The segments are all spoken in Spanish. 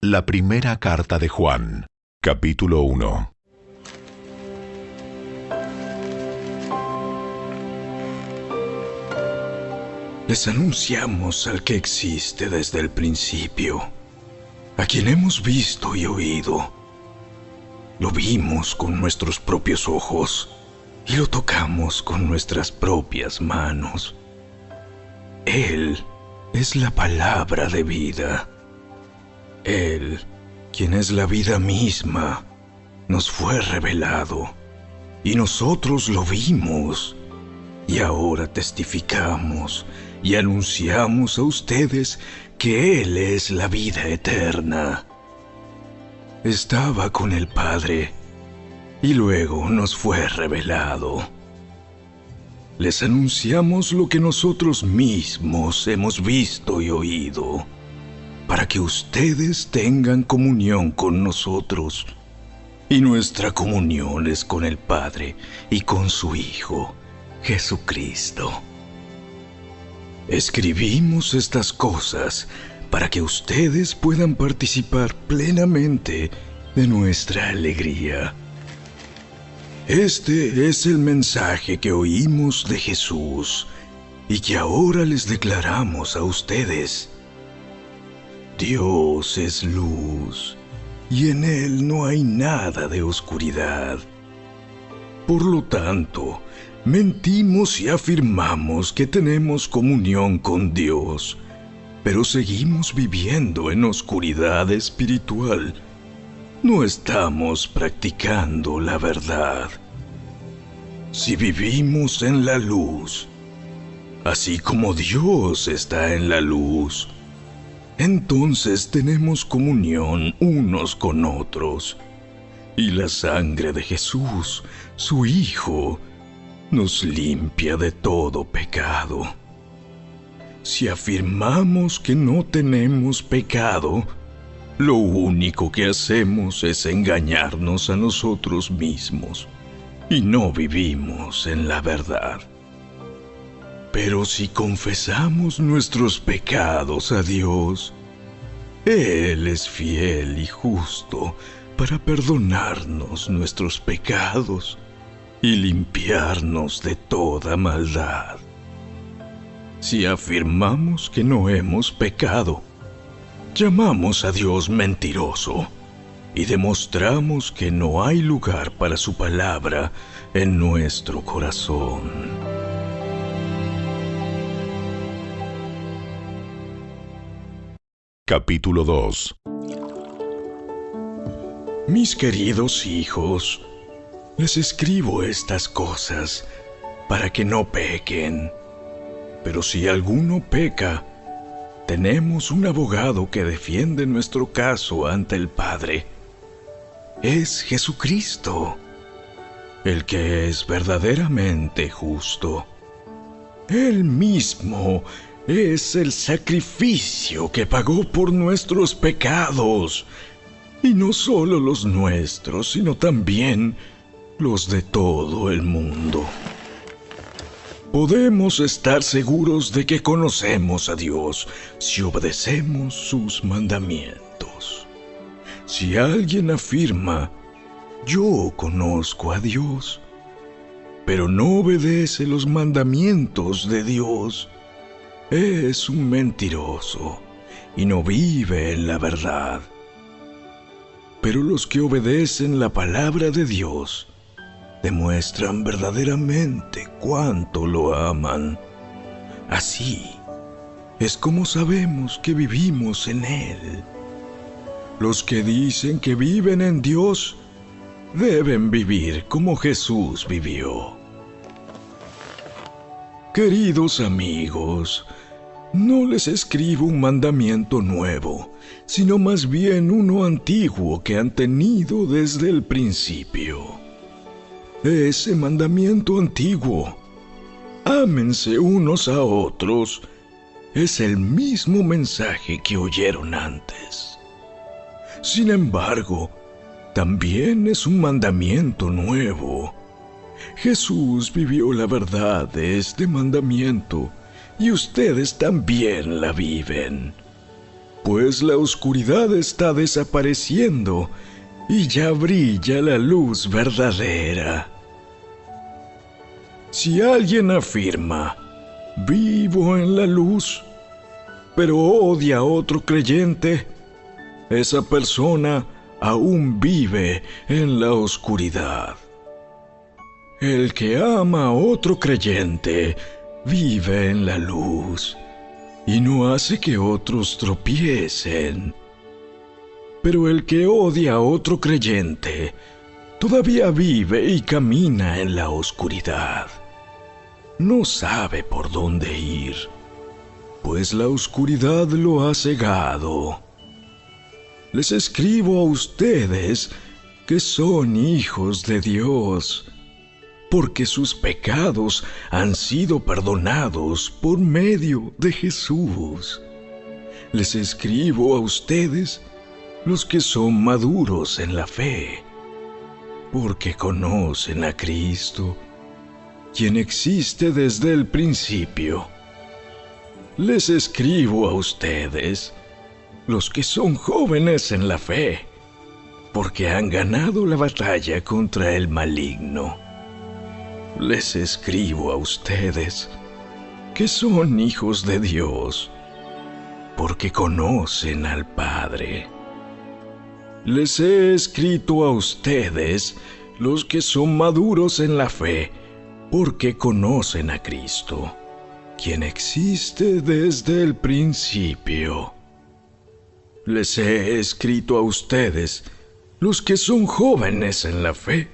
La primera carta de Juan, capítulo 1. Les anunciamos al que existe desde el principio, a quien hemos visto y oído. Lo vimos con nuestros propios ojos y lo tocamos con nuestras propias manos. Él es la palabra de vida. Él, quien es la vida misma, nos fue revelado y nosotros lo vimos. Y ahora testificamos y anunciamos a ustedes que Él es la vida eterna. Estaba con el Padre y luego nos fue revelado. Les anunciamos lo que nosotros mismos hemos visto y oído, para que ustedes tengan comunión con nosotros. Y nuestra comunión es con el Padre y con su Hijo, Jesucristo. Escribimos estas cosas para que ustedes puedan participar plenamente de nuestra alegría. Este es el mensaje que oímos de Jesús y que ahora les declaramos a ustedes. Dios es luz y en Él no hay nada de oscuridad. Por lo tanto, mentimos y afirmamos que tenemos comunión con Dios, pero seguimos viviendo en oscuridad espiritual. No estamos practicando la verdad. Si vivimos en la luz, así como Dios está en la luz, entonces tenemos comunión unos con otros. Y la sangre de Jesús, su Hijo, nos limpia de todo pecado. Si afirmamos que no tenemos pecado, lo único que hacemos es engañarnos a nosotros mismos y no vivimos en la verdad. Pero si confesamos nuestros pecados a Dios, Él es fiel y justo para perdonarnos nuestros pecados y limpiarnos de toda maldad. Si afirmamos que no hemos pecado, llamamos a Dios mentiroso y demostramos que no hay lugar para su palabra en nuestro corazón. Capítulo 2. Mis queridos hijos, les escribo estas cosas para que no pequen. Pero si alguno peca, tenemos un abogado que defiende nuestro caso ante el Padre. Es Jesucristo, el que es verdaderamente justo. Él mismo es el sacrificio que pagó por nuestros pecados, y no solo los nuestros, sino también los de todo el mundo. Podemos estar seguros de que conocemos a Dios si obedecemos sus mandamientos. Si alguien afirma, yo conozco a Dios, pero no obedece los mandamientos de Dios, es un mentiroso y no vive en la verdad. Pero los que obedecen la palabra de Dios demuestran verdaderamente cuánto lo aman. Así es como sabemos que vivimos en Él. Los que dicen que viven en Dios deben vivir como Jesús vivió. Queridos amigos, no les escribo un mandamiento nuevo, sino más bien uno antiguo que han tenido desde el principio. Ese mandamiento antiguo, ámense unos a otros, es el mismo mensaje que oyeron antes. Sin embargo, también es un mandamiento nuevo. Jesús vivió la verdad de este mandamiento y ustedes también la viven. pues la oscuridad está desapareciendo y ya brilla la luz verdadera. Si alguien afirma, vivo en la luz, pero odia a otro creyente, esa persona aún vive en la oscuridad. El que ama a otro creyente vive en la luz y no hace que otros tropiecen. Pero el que odia a otro creyente todavía vive y camina en la oscuridad. No sabe por dónde ir, pues la oscuridad lo ha cegado. Les escribo a ustedes que son hijos de Dios, porque sus pecados han sido perdonados por medio de Jesús. Les escribo a ustedes, los que son maduros en la fe, porque conocen a Cristo, quien existe desde el principio. Les escribo a ustedes, los que son jóvenes en la fe, porque han ganado la batalla contra el maligno. Les escribo a ustedes, que son hijos de Dios, porque conocen al Padre. Les he escrito a ustedes, los que son maduros en la fe, porque conocen a Cristo, quien existe desde el principio. Les he escrito a ustedes, los que son jóvenes en la fe,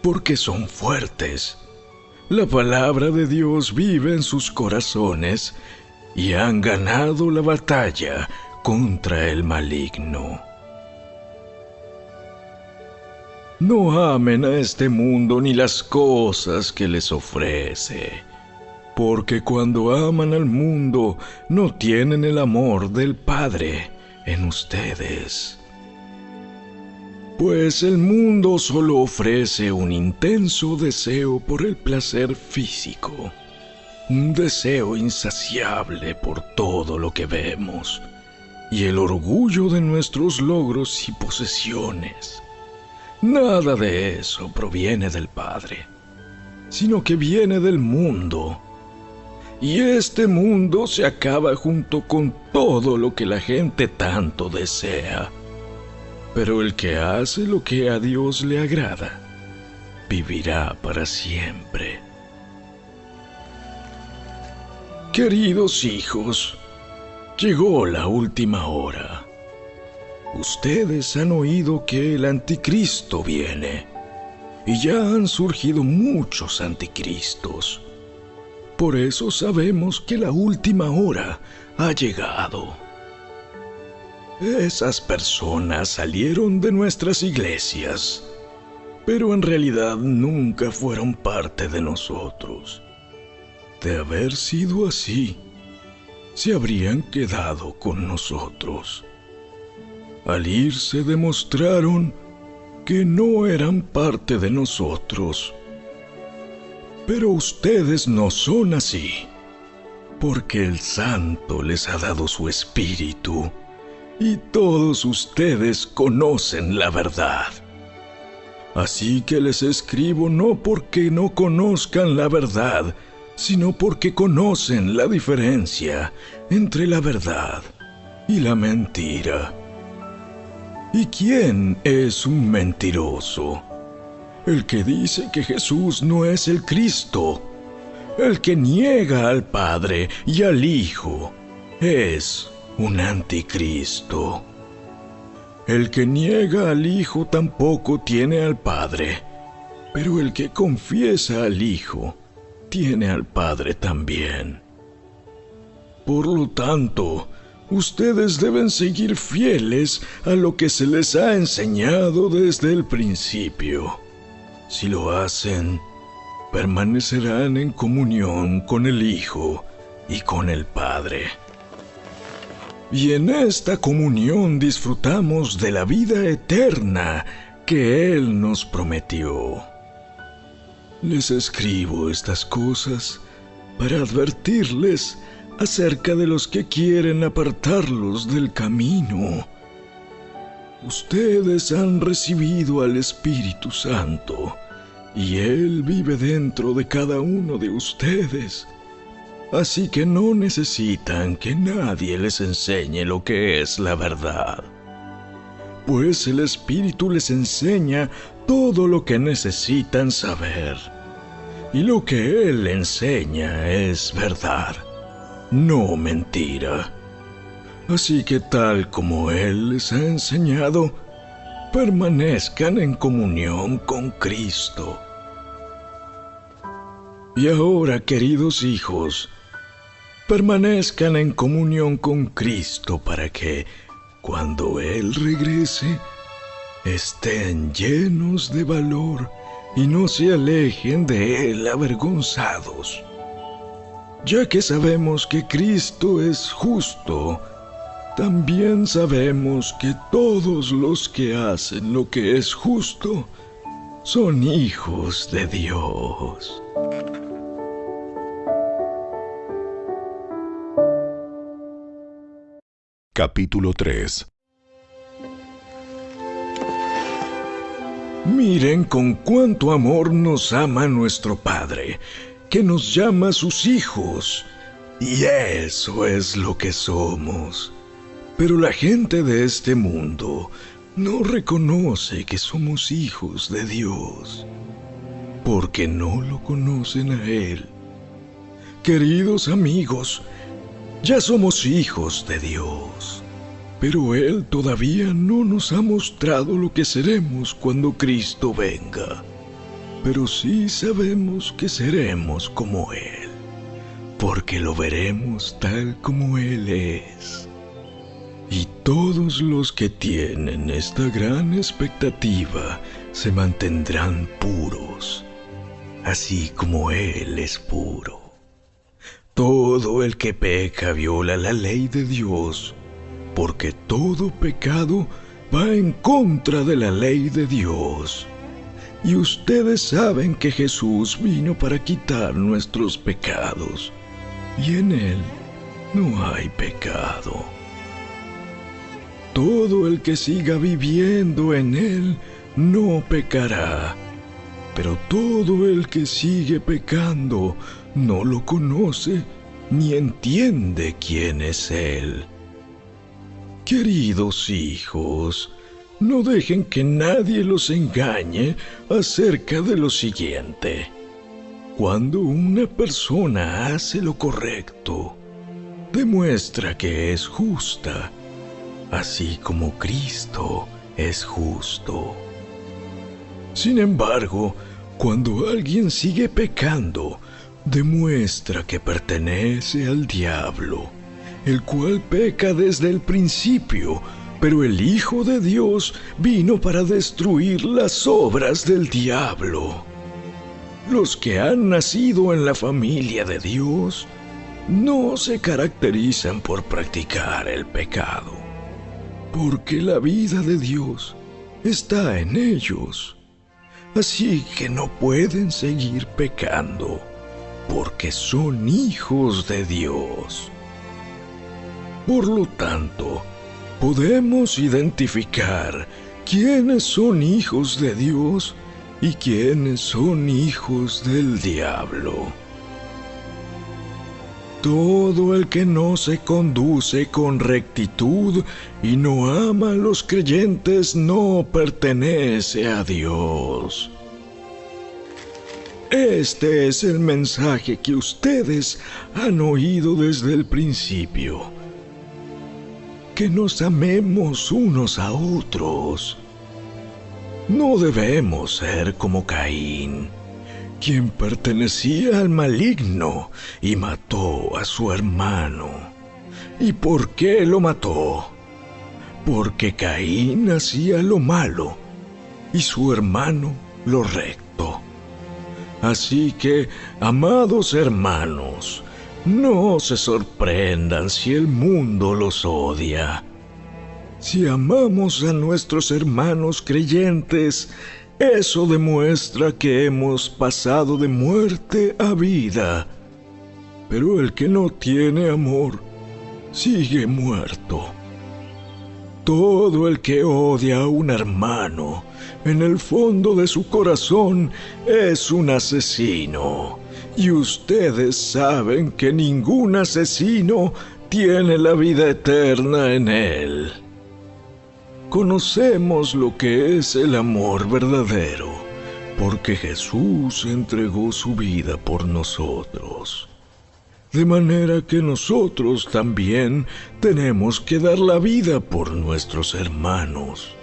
porque son fuertes. La palabra de Dios vive en sus corazones y han ganado la batalla contra el maligno. No amen a este mundo ni las cosas que les ofrece, porque cuando aman al mundo no tienen el amor del Padre en ustedes. Pues el mundo solo ofrece un intenso deseo por el placer físico, un deseo insaciable por todo lo que vemos, y el orgullo de nuestros logros y posesiones. Nada de eso proviene del Padre, sino que viene del mundo. Y este mundo se acaba junto con todo lo que la gente tanto desea. Pero el que hace lo que a Dios le agrada, vivirá para siempre. Queridos hijos, llegó la última hora. Ustedes han oído que el anticristo viene, y ya han surgido muchos anticristos. Por eso sabemos que la última hora ha llegado. Esas personas salieron de nuestras iglesias, pero en realidad nunca fueron parte de nosotros. De haber sido así, se habrían quedado con nosotros. Al irse demostraron que no eran parte de nosotros. Pero ustedes no son así, porque el Santo les ha dado su Espíritu, y todos ustedes conocen la verdad. Así que les escribo no porque no conozcan la verdad, sino porque conocen la diferencia entre la verdad y la mentira. ¿Y quién es un mentiroso? El que dice que Jesús no es el Cristo. El que niega al Padre y al Hijo es un anticristo. El que niega al Hijo tampoco tiene al Padre, pero el que confiesa al Hijo tiene al Padre también. Por lo tanto, ustedes deben seguir fieles a lo que se les ha enseñado desde el principio. Si lo hacen, permanecerán en comunión con el Hijo y con el Padre. Y en esta comunión disfrutamos de la vida eterna que Él nos prometió. Les escribo estas cosas para advertirles acerca de los que quieren apartarlos del camino. Ustedes han recibido al Espíritu Santo, y Él vive dentro de cada uno de ustedes. Así que no necesitan que nadie les enseñe lo que es la verdad, pues el Espíritu les enseña todo lo que necesitan saber. Y lo que Él enseña es verdad, no mentira. Así que tal como Él les ha enseñado, permanezcan en comunión con Cristo. Y ahora, queridos hijos, permanezcan en comunión con Cristo para que, cuando Él regrese, estén llenos de valor y no se alejen de Él avergonzados. Ya que sabemos que Cristo es justo, también sabemos que todos los que hacen lo que es justo son hijos de Dios. Capítulo 3. Miren con cuánto amor nos ama nuestro Padre, que nos llama sus hijos, y eso es lo que somos. Pero la gente de este mundo no reconoce que somos hijos de Dios, porque no lo conocen a Él. Queridos amigos, ya somos hijos de Dios, pero Él todavía no nos ha mostrado lo que seremos cuando Cristo venga. Pero sí sabemos que seremos como Él, porque lo veremos tal como Él es. Y todos los que tienen esta gran expectativa se mantendrán puros, así como Él es puro. Todo el que peca viola la ley de Dios, porque todo pecado va en contra de la ley de Dios. Y ustedes saben que Jesús vino para quitar nuestros pecados, y en Él no hay pecado. Todo el que siga viviendo en Él no pecará, pero todo el que sigue pecando no lo conoce ni entiende quién es Él. Queridos hijos, no dejen que nadie los engañe acerca de lo siguiente. Cuando una persona hace lo correcto, demuestra que es justa, así como Cristo es justo. Sin embargo, cuando alguien sigue pecando, demuestra que pertenece al diablo, el cual peca desde el principio, pero el Hijo de Dios vino para destruir las obras del diablo. Los que han nacido en la familia de Dios no se caracterizan por practicar el pecado, porque la vida de Dios está en ellos. Así que no pueden seguir pecando, porque son hijos de Dios. Por lo tanto, podemos identificar quiénes son hijos de Dios y quiénes son hijos del diablo. Todo el que no se conduce con rectitud y no ama a los creyentes no pertenece a Dios. Este es el mensaje que ustedes han oído desde el principio: que nos amemos unos a otros. No debemos ser como Caín, quien pertenecía al maligno y mató a su hermano. ¿Y por qué lo mató? Porque Caín hacía lo malo y su hermano lo recto. Así que, amados hermanos, no se sorprendan si el mundo los odia. Si amamos a nuestros hermanos creyentes, eso demuestra que hemos pasado de muerte a vida. pero el que no tiene amor sigue muerto. Todo el que odia a un hermano, en el fondo de su corazón, es un asesino. Y ustedes saben que ningún asesino tiene la vida eterna en él. Conocemos lo que es el amor verdadero, porque Jesús entregó su vida por nosotros. De manera que nosotros también tenemos que dar la vida por nuestros hermanos.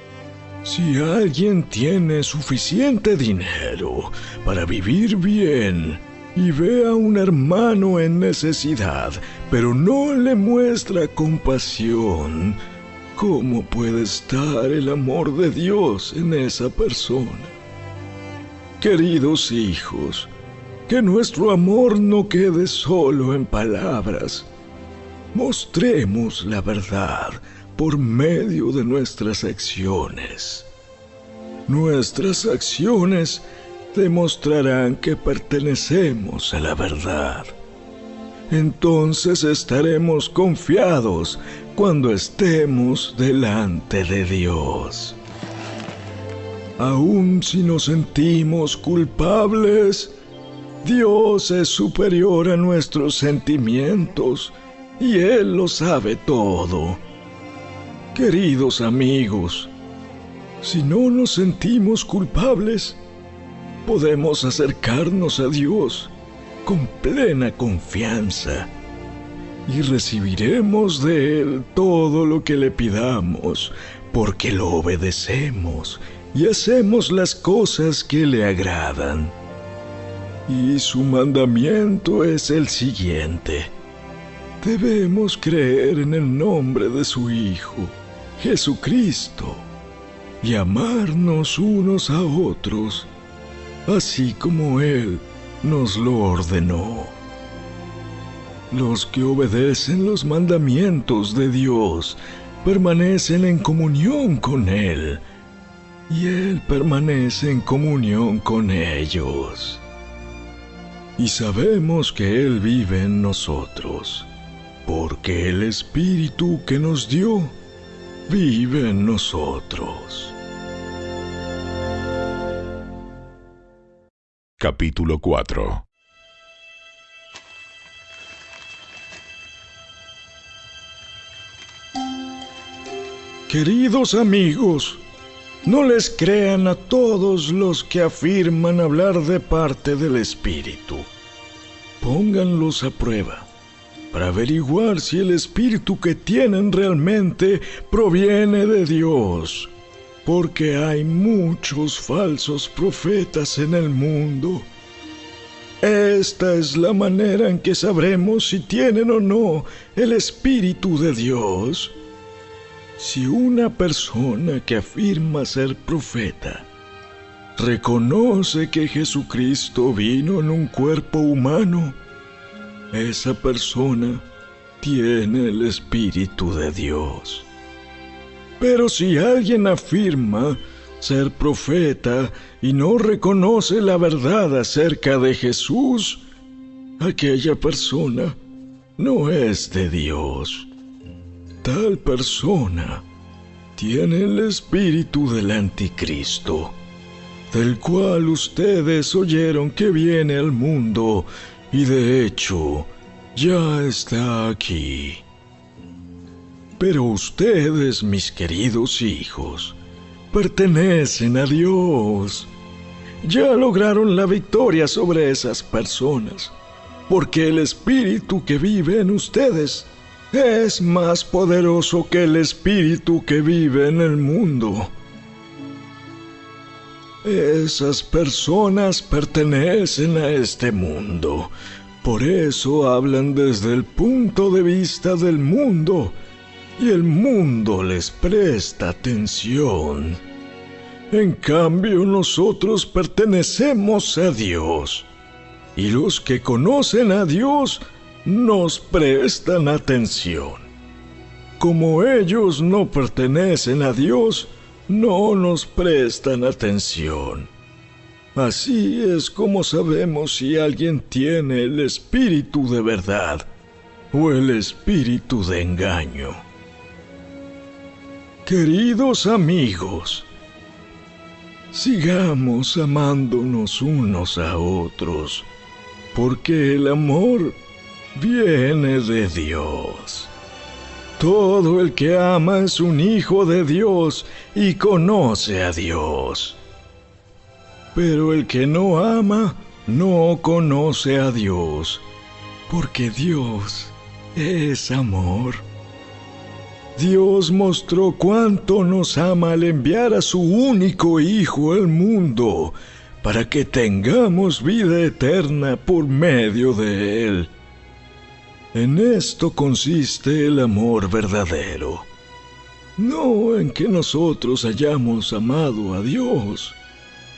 Si alguien tiene suficiente dinero para vivir bien y ve a un hermano en necesidad, pero no le muestra compasión, ¿cómo puede estar el amor de Dios en esa persona? Queridos hijos, que nuestro amor no quede solo en palabras. Mostremos la verdad por medio de nuestras acciones. Nuestras acciones demostrarán que pertenecemos a la verdad. Entonces estaremos confiados cuando estemos delante de Dios. Aun si nos sentimos culpables, Dios es superior a nuestros sentimientos y Él lo sabe todo. Queridos amigos, si no nos sentimos culpables, podemos acercarnos a Dios con plena confianza y recibiremos de Él todo lo que le pidamos, porque lo obedecemos y hacemos las cosas que le agradan. Y su mandamiento es el siguiente: debemos creer en el nombre de su Hijo, Jesucristo, y amarnos unos a otros, así como Él nos lo ordenó. Los que obedecen los mandamientos de Dios permanecen en comunión con Él, y Él permanece en comunión con ellos. Y sabemos que Él vive en nosotros, porque el Espíritu que nos dio vive en nosotros. Capítulo 4. Queridos amigos, no les crean a todos los que afirman hablar de parte del Espíritu. Pónganlos a prueba para averiguar si el Espíritu que tienen realmente proviene de Dios, porque hay muchos falsos profetas en el mundo. Esta es la manera en que sabremos si tienen o no el Espíritu de Dios. Si una persona que afirma ser profeta reconoce que Jesucristo vino en un cuerpo humano, esa persona tiene el Espíritu de Dios. Pero si alguien afirma ser profeta y no reconoce la verdad acerca de Jesús, aquella persona no es de Dios. Tal persona tiene el espíritu del anticristo, del cual ustedes oyeron que viene al mundo y de hecho ya está aquí. Pero ustedes, mis queridos hijos, pertenecen a Dios. Ya lograron la victoria sobre esas personas, porque el espíritu que vive en ustedes es más poderoso que el espíritu que vive en el mundo. Esas personas pertenecen a este mundo, por eso hablan desde el punto de vista del mundo, y el mundo les presta atención. En cambio, nosotros pertenecemos a Dios, y los que conocen a Dios nos prestan atención. Como ellos no pertenecen a Dios, no nos prestan atención. Así es como sabemos si alguien tiene el espíritu de verdad o el espíritu de engaño. Queridos amigos, sigamos amándonos unos a otros, porque el amor viene de Dios. Todo el que ama es un hijo de Dios y conoce a Dios. Pero el que no ama no conoce a Dios, porque Dios es amor. Dios mostró cuánto nos ama al enviar a su único Hijo al mundo, para que tengamos vida eterna por medio de Él. En esto consiste el amor verdadero, no en que nosotros hayamos amado a Dios,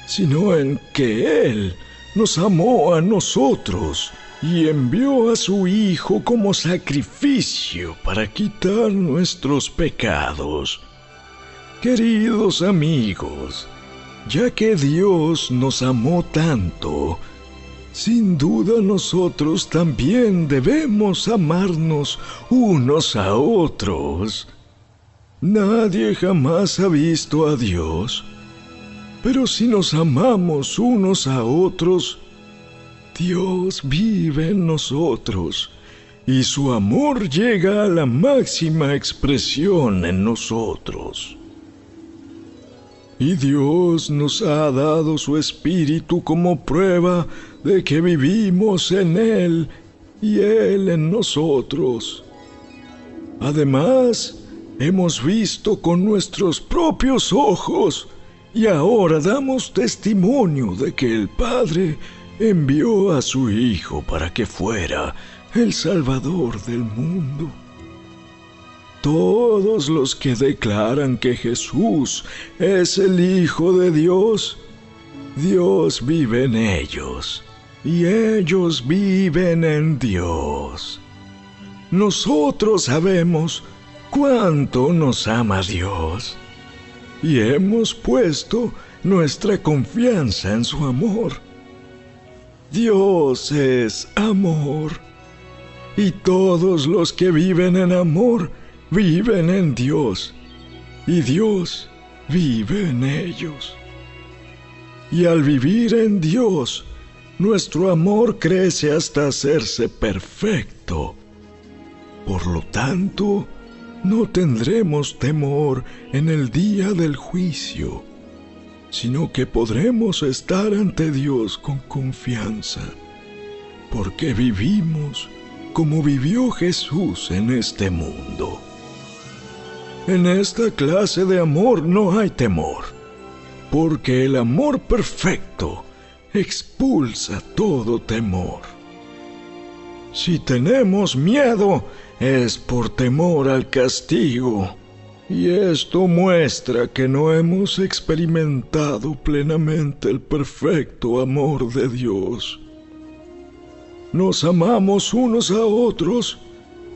sino en que Él nos amó a nosotros y envió a su Hijo como sacrificio para quitar nuestros pecados. Queridos amigos, ya que Dios nos amó tanto, sin duda nosotros también debemos amarnos unos a otros. Nadie jamás ha visto a Dios, pero si nos amamos unos a otros, Dios vive en nosotros y su amor llega a la máxima expresión en nosotros. Y Dios nos ha dado su Espíritu como prueba de que vivimos en Él y Él en nosotros. Además, hemos visto con nuestros propios ojos y ahora damos testimonio de que el Padre envió a su Hijo para que fuera el Salvador del mundo. Todos los que declaran que Jesús es el Hijo de Dios, Dios vive en ellos y ellos viven en Dios. Nosotros sabemos cuánto nos ama Dios y hemos puesto nuestra confianza en su amor. Dios es amor, y todos los que viven en amor viven en Dios, y Dios vive en ellos. Y al vivir en Dios, nuestro amor crece hasta hacerse perfecto. Por lo tanto, no tendremos temor en el día del juicio, sino que podremos estar ante Dios con confianza, porque vivimos como vivió Jesús en este mundo. En esta clase de amor no hay temor, porque el amor perfecto expulsa todo temor. Si tenemos miedo, es por temor al castigo, y esto muestra que no hemos experimentado plenamente el perfecto amor de Dios. Nos amamos unos a otros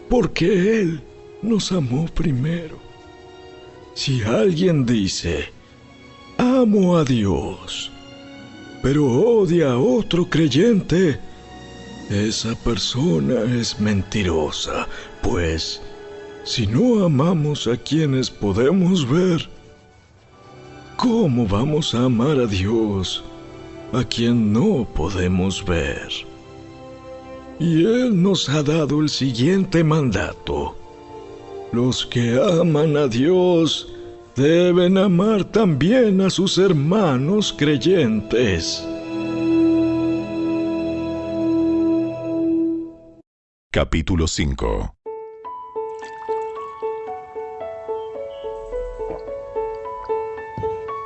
porque Él nos amó primero. Si alguien dice, amo a Dios, pero odia a otro creyente, esa persona es mentirosa, pues si no amamos a quienes podemos ver, ¿cómo vamos a amar a Dios, a quien no podemos ver? Y Él nos ha dado el siguiente mandato: los que aman a Dios deben amar también a sus hermanos creyentes. Capítulo 5.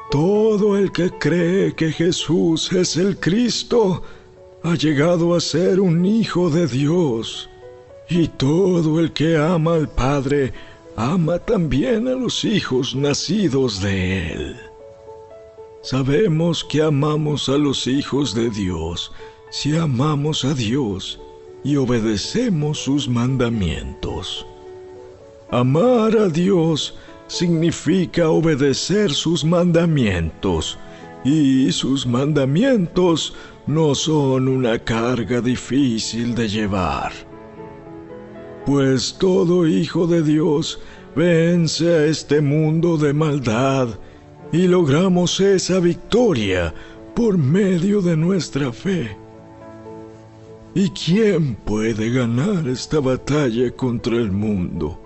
Todo el que cree que Jesús es el Cristo ha llegado a ser un hijo de Dios, y todo el que ama al Padre ama también a los hijos nacidos de Él. Sabemos que amamos a los hijos de Dios si amamos a Dios y obedecemos sus mandamientos. Amar a Dios significa obedecer sus mandamientos y sus mandamientos no son una carga difícil de llevar. Pues todo hijo de Dios vence a este mundo de maldad y logramos esa victoria por medio de nuestra fe. ¿Y quién puede ganar esta batalla contra el mundo?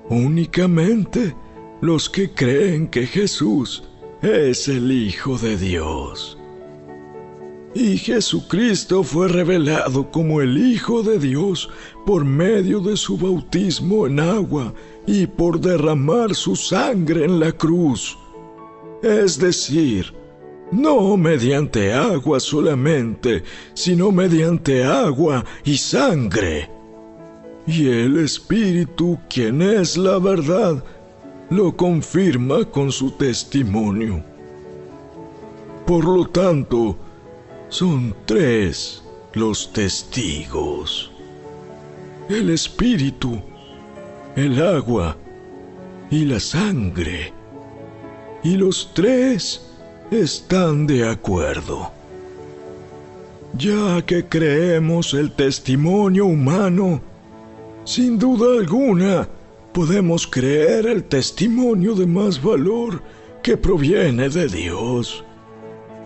Únicamente los que creen que Jesús es el Hijo de Dios. Y Jesucristo fue revelado como el Hijo de Dios por medio de su bautismo en agua y por derramar su sangre en la cruz. Es decir, no mediante agua solamente, sino mediante agua y sangre. Y el Espíritu, quien es la verdad, lo confirma con su testimonio. Por lo tanto, son 3 los testigos: el Espíritu, el agua y la sangre. Y los 3 están de acuerdo. Ya que creemos el testimonio humano, sin duda alguna podemos creer el testimonio de más valor que proviene de Dios.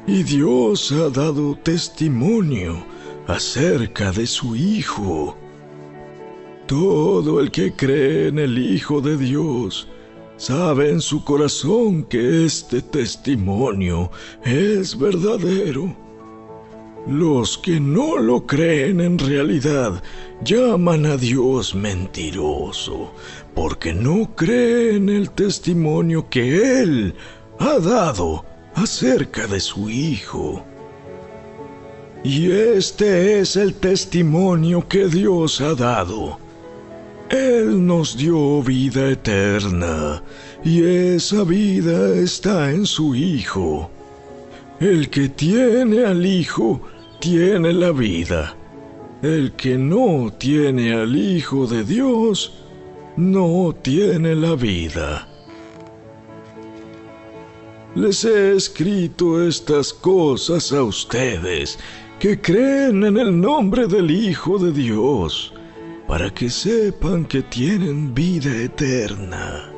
Y Dios ha dado testimonio acerca de su Hijo. Todo el que cree en el Hijo de Dios sabe en su corazón que este testimonio es verdadero. Los que no lo creen en realidad llaman a Dios mentiroso, porque no creen el testimonio que Él ha dado acerca de su Hijo. Y este es el testimonio que Dios ha dado. Él nos dio vida eterna, y esa vida está en su Hijo. El que tiene al Hijo tiene la vida. El que no tiene al Hijo de Dios no tiene la vida. Les he escrito estas cosas a ustedes que creen en el nombre del Hijo de Dios, para que sepan que tienen vida eterna.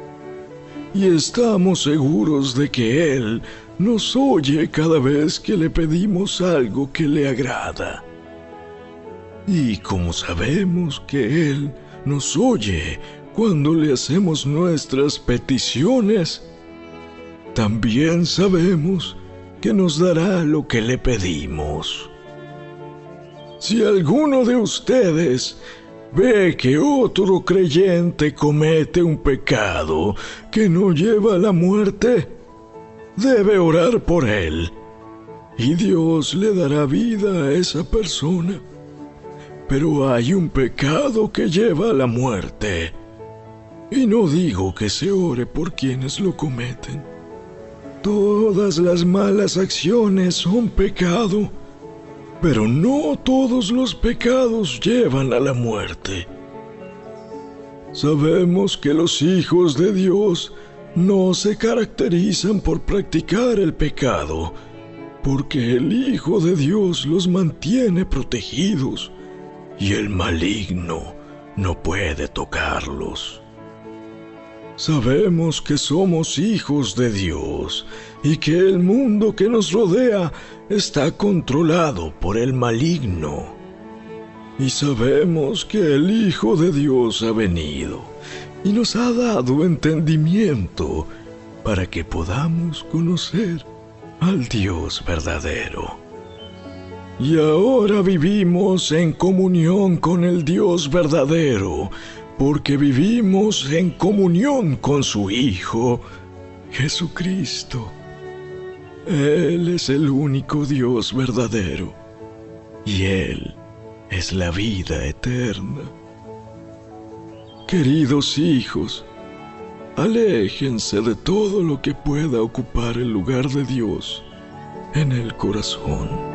Y estamos seguros de que Él nos oye cada vez que le pedimos algo que le agrada. Y como sabemos que Él nos oye cuando le hacemos nuestras peticiones, también sabemos que nos dará lo que le pedimos. Si alguno de ustedes ve que otro creyente comete un pecado que no lleva a la muerte, debe orar por él, y Dios le dará vida a esa persona. Pero hay un pecado que lleva a la muerte, y no digo que se ore por quienes lo cometen. Todas las malas acciones son pecado, pero no todos los pecados llevan a la muerte. Sabemos que los hijos de Dios no se caracterizan por practicar el pecado, porque el Hijo de Dios los mantiene protegidos y el maligno no puede tocarlos. Sabemos que somos hijos de Dios y que el mundo que nos rodea está controlado por el maligno. Y sabemos que el Hijo de Dios ha venido y nos ha dado entendimiento para que podamos conocer al Dios verdadero. Y ahora vivimos en comunión con el Dios verdadero, porque vivimos en comunión con su Hijo, Jesucristo. Él es el único Dios verdadero, y Él es la vida eterna. Queridos hijos, aléjense de todo lo que pueda ocupar el lugar de Dios en el corazón.